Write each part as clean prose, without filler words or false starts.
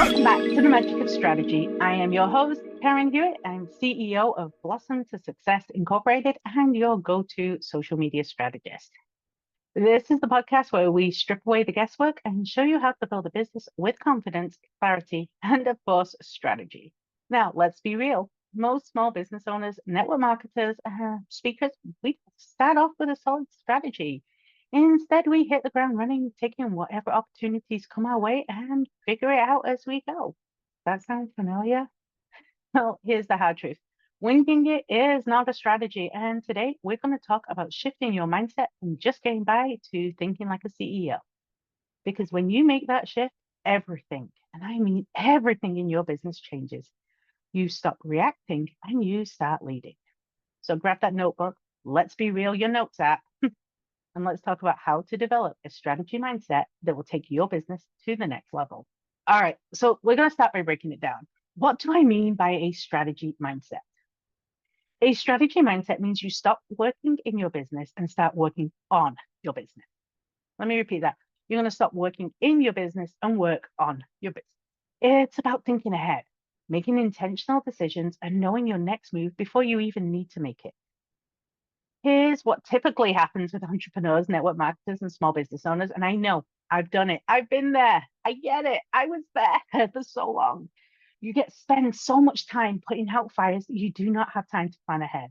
Welcome back to the Magic of Strategy. I am your host, Karen Hewitt. I'm CEO of Blossom to Success Incorporated and your go to social media strategist. This is the podcast where we strip away the guesswork and show you how to build a business with confidence, clarity, and of course, strategy. Now, let's be real. Most small business owners, network marketers, speakers, we start off with a solid strategy. Instead, we hit the ground running, taking whatever opportunities come our way and figure it out as we go. That sounds familiar? Well, here's the hard truth. Winging it is not a strategy. And today we're going to talk about shifting your mindset from just getting by to thinking like a CEO. Because when you make that shift, everything, and I mean everything in your business changes. You stop reacting and you start leading. So grab that notebook. Let's be real, your notes app. And let's talk about how to develop a strategy mindset that will take your business to the next level. All right, so we're going to start by breaking it down. What do I mean by a strategy mindset? A strategy mindset means you stop working in your business and start working on your business. Let me repeat that. You're going to stop working in your business and work on your business. It's about thinking ahead, making intentional decisions, and knowing your next move before you even need to make it. Here's what typically happens with entrepreneurs, network marketers, and small business owners. And I know I've done it. I've been there. I get it. I was there for so long. You spend so much time putting out fires that you do not have time to plan ahead.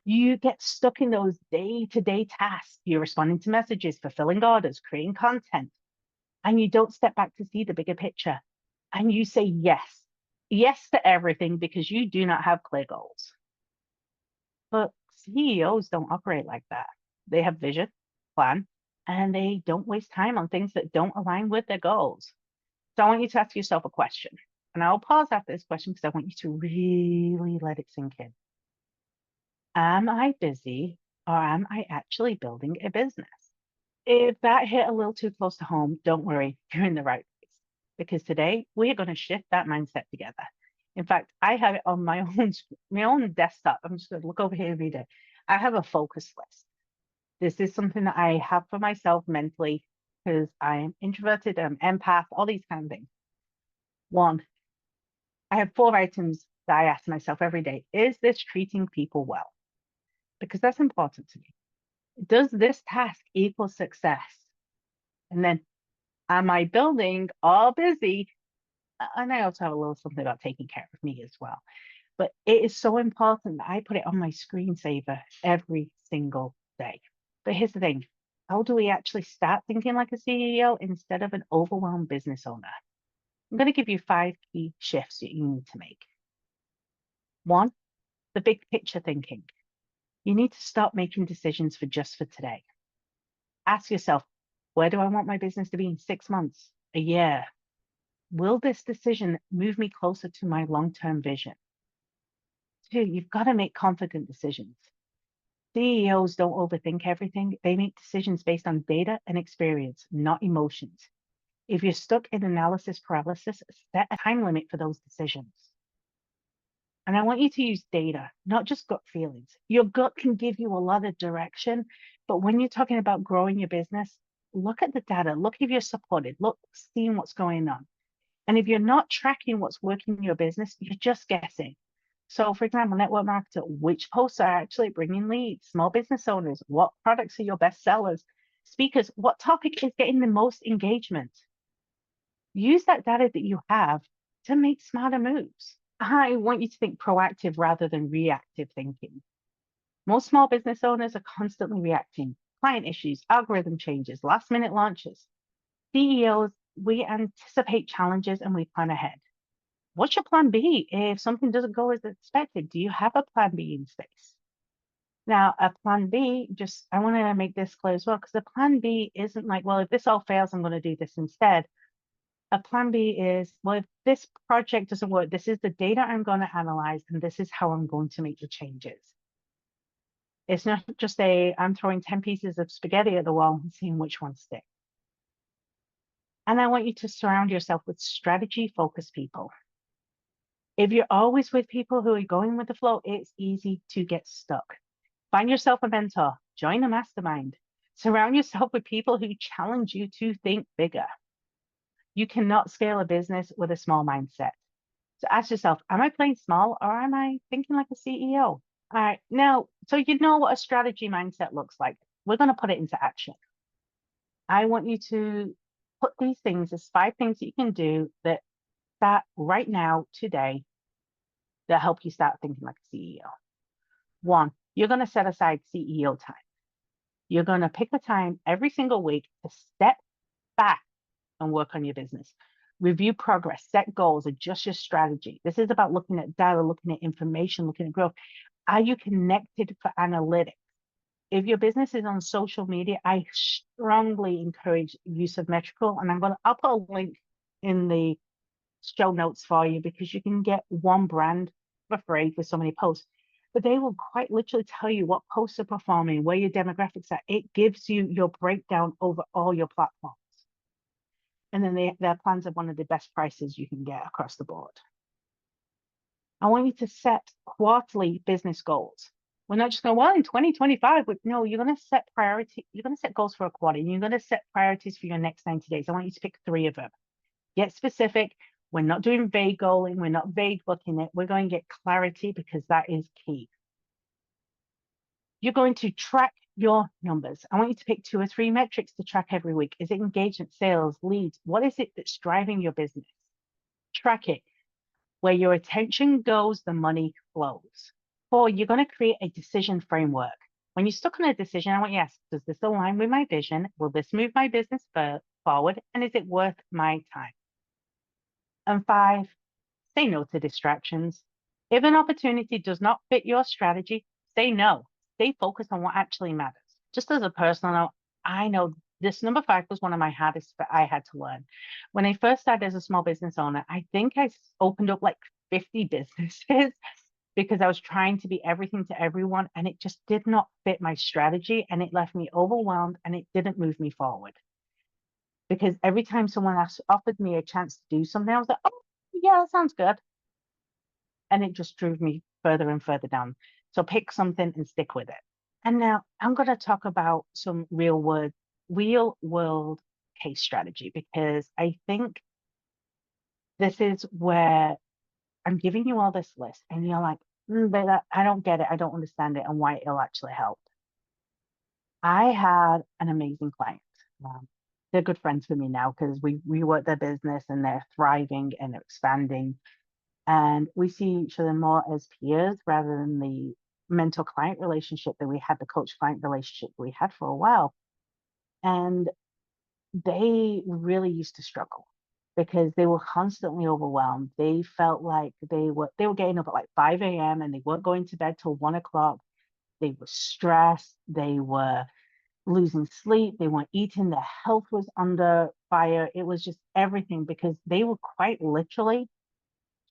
You get stuck in those day-to-day tasks. You're responding to messages, fulfilling orders, creating content, and you don't step back to see the bigger picture. And you say yes to everything because you do not have clear goals. But CEOs don't operate like that. They have vision, plan, and they don't waste time on things that don't align with their goals. So I want you to ask yourself a question. And I'll pause after this question because I want you to really let it sink in. Am I busy or am I actually building a business? If that hit a little too close to home, don't worry, you're in the right place. Because today we are going to shift that mindset together. In fact, I have it on my own desktop. I'm just going to look over here and read it. I have a focus list. This is something that I have for myself mentally because I am introverted, I'm empath, all these kind of things. One, I have 4 items that I ask myself every day. Is this treating people well? Because that's important to me. Does this task equal success? And then, am I building or busy? And I also have a little something about taking care of me as well. But it is so important that I put it on my screensaver every single day. But here's the thing. How do we actually start thinking like a CEO instead of an overwhelmed business owner? I'm going to give you 5 key shifts that you need to make. 1, the big picture thinking. You need to stop making decisions for today. Ask yourself, where do I want my business to be in 6 months, a year? Will this decision move me closer to my long-term vision? 2, you've got to make confident decisions. CEOs don't overthink everything. They make decisions based on data and experience, not emotions. If you're stuck in analysis paralysis, set a time limit for those decisions. And I want you to use data, not just gut feelings. Your gut can give you a lot of direction, but when you're talking about growing your business, look at the data, look if you're supported, look, seeing what's going on. And if you're not tracking what's working in your business, you're just guessing. So for example, network marketer, which posts are actually bringing leads? Small business owners, what products are your best sellers? Speakers, what topic is getting the most engagement? Use that data that you have to make smarter moves. I want you to think proactive rather than reactive thinking. Most small business owners are constantly reacting. Client issues, algorithm changes, last minute launches. CEOs, we anticipate challenges and we plan ahead. What's your plan B if something doesn't go as expected? Do you have a plan B in space? Now, a plan B, I want to make this clear as well, because a plan B isn't like, well, if this all fails, I'm going to do this instead. A plan B is, well, if this project doesn't work, this is the data I'm going to analyze, and this is how I'm going to make the changes. It's not just I'm throwing 10 pieces of spaghetti at the wall and seeing which ones stick. And I want you to surround yourself with strategy-focused people. If you're always with people who are going with the flow, it's easy to get stuck. Find yourself a mentor, join a mastermind, surround yourself with people who challenge you to think bigger. You cannot scale a business with a small mindset. So ask yourself, am I playing small or am I thinking like a CEO? All right. Now, so you know what a strategy mindset looks like. We're going to put it into action. I want you to put these things as 5 things that you can do that start right now, today, that help you start thinking like a CEO. One, you're going to set aside CEO time. You're going to pick a time every single week to step back and work on your business. Review progress, set goals, adjust your strategy. This is about looking at data, looking at information, looking at growth. Are you connected for analytics? If your business is on social media, I strongly encourage use of Metrical, and I'll put a link in the show notes for you because you can get one brand for free for so many posts. But they will quite literally tell you what posts are performing, where your demographics are. It gives you your breakdown over all your platforms. And then their plans are one of the best prices you can get across the board. I want you to set quarterly business goals. We're not just going, well, in 2025, but no, you're going to set priority. You're going to set goals for a quarter. And you're going to set priorities for your next 90 days. I want you to pick 3 of them. Get specific. We're not doing vague goaling. We're not vague booking it. We're going to get clarity because that is key. You're going to track your numbers. I want you to pick 2 or 3 metrics to track every week. Is it engagement, sales, leads? What is it that's driving your business? Track it. Where your attention goes, the money flows. 4, you're going to create a decision framework. When you're stuck on a decision, I want you to ask, does this align with my vision? Will this move my business forward? And is it worth my time? And 5, say no to distractions. If an opportunity does not fit your strategy, say no. Stay focused on what actually matters. Just as a personal note, I know this number 5 was one of my hardest that I had to learn. When I first started as a small business owner, I think I opened up like 50 businesses because I was trying to be everything to everyone, and it just did not fit my strategy, and it left me overwhelmed, and it didn't move me forward. Because every time someone offered me a chance to do something, I was like, oh, yeah, that sounds good. And it just drove me further and further down. So pick something and stick with it. And now I'm going to talk about some real world case strategy, because I think this is where I'm giving you all this list and you're like, but I don't get it. I don't understand it and why it'll actually help. I had an amazing client. They're good friends with me now because we work their business and they're thriving and they're expanding. And we see each other more as peers rather than the mentor client relationship that we had, the coach client relationship we had for a while. And they really used to struggle because they were constantly overwhelmed. They felt like they were getting up at like 5 a.m. and they weren't going to bed till 1 o'clock. They were stressed. They were losing sleep. They weren't eating. Their health was under fire. It was just everything because they were quite literally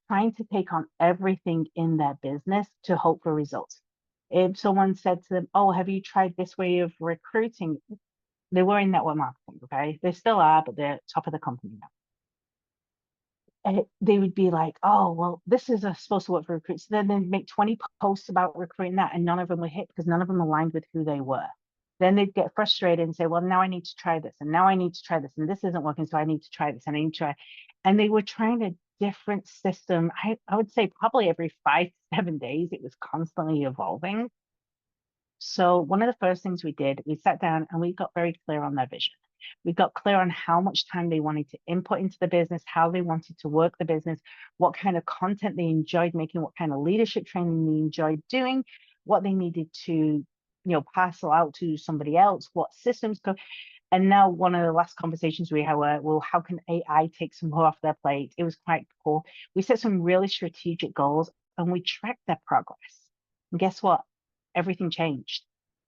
trying to take on everything in their business to hope for results. If someone said to them, oh, have you tried this way of recruiting? They were in network marketing, okay? They still are, but they're top of the company now. And they would be like, oh, well, this is supposed to work for recruits. So then they'd make 20 posts about recruiting that, and none of them were hit because none of them aligned with who they were. Then they'd get frustrated and say, well, now I need to try this, and now I need to try this, and this isn't working, so I need to try this, and I need to try. And they were trying a different system. I would say probably every 5 to 7 days, it was constantly evolving. So one of the first things we did, we sat down and we got very clear on their vision. We got clear on how much time they wanted to input into the business, how they wanted to work the business, what kind of content they enjoyed making, what kind of leadership training they enjoyed doing, what they needed to, parcel out to somebody else, what systems go. And now one of the last conversations we had were, well, how can AI take some more off their plate? It was quite cool. We set some really strategic goals and we tracked their progress. And guess what? Everything changed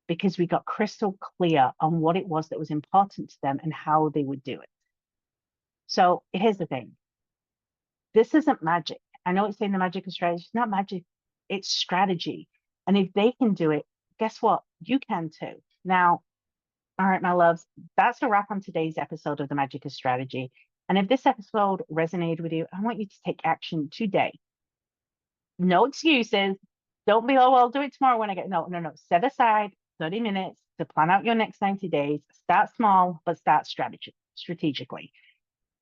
because we got crystal clear on what it was that was important to them and how they would do it. So here's the thing. This isn't magic. I know it's saying the magic of strategy. It's not magic. It's strategy. And if they can do it, guess what? You can too. Now, all right, my loves, that's a wrap on today's episode of The Magic of Strategy. And if this episode resonated with you, I want you to take action today. No excuses. Don't be, oh, I'll do it tomorrow when I get, no. Set aside 30 minutes to plan out your next 90 days. Start small, but start strategically.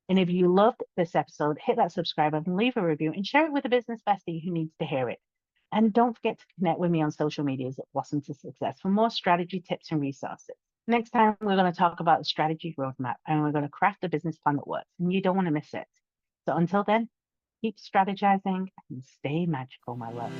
And if you loved this episode, hit that subscribe button, leave a review, and share it with a business bestie who needs to hear it. And don't forget to connect with me on social medias at Blossom to Success for more strategy tips and resources. Next time, we're going to talk about the strategy roadmap and we're going to craft a business plan that works, and you don't want to miss it. So until then, keep strategizing and stay magical, my loves.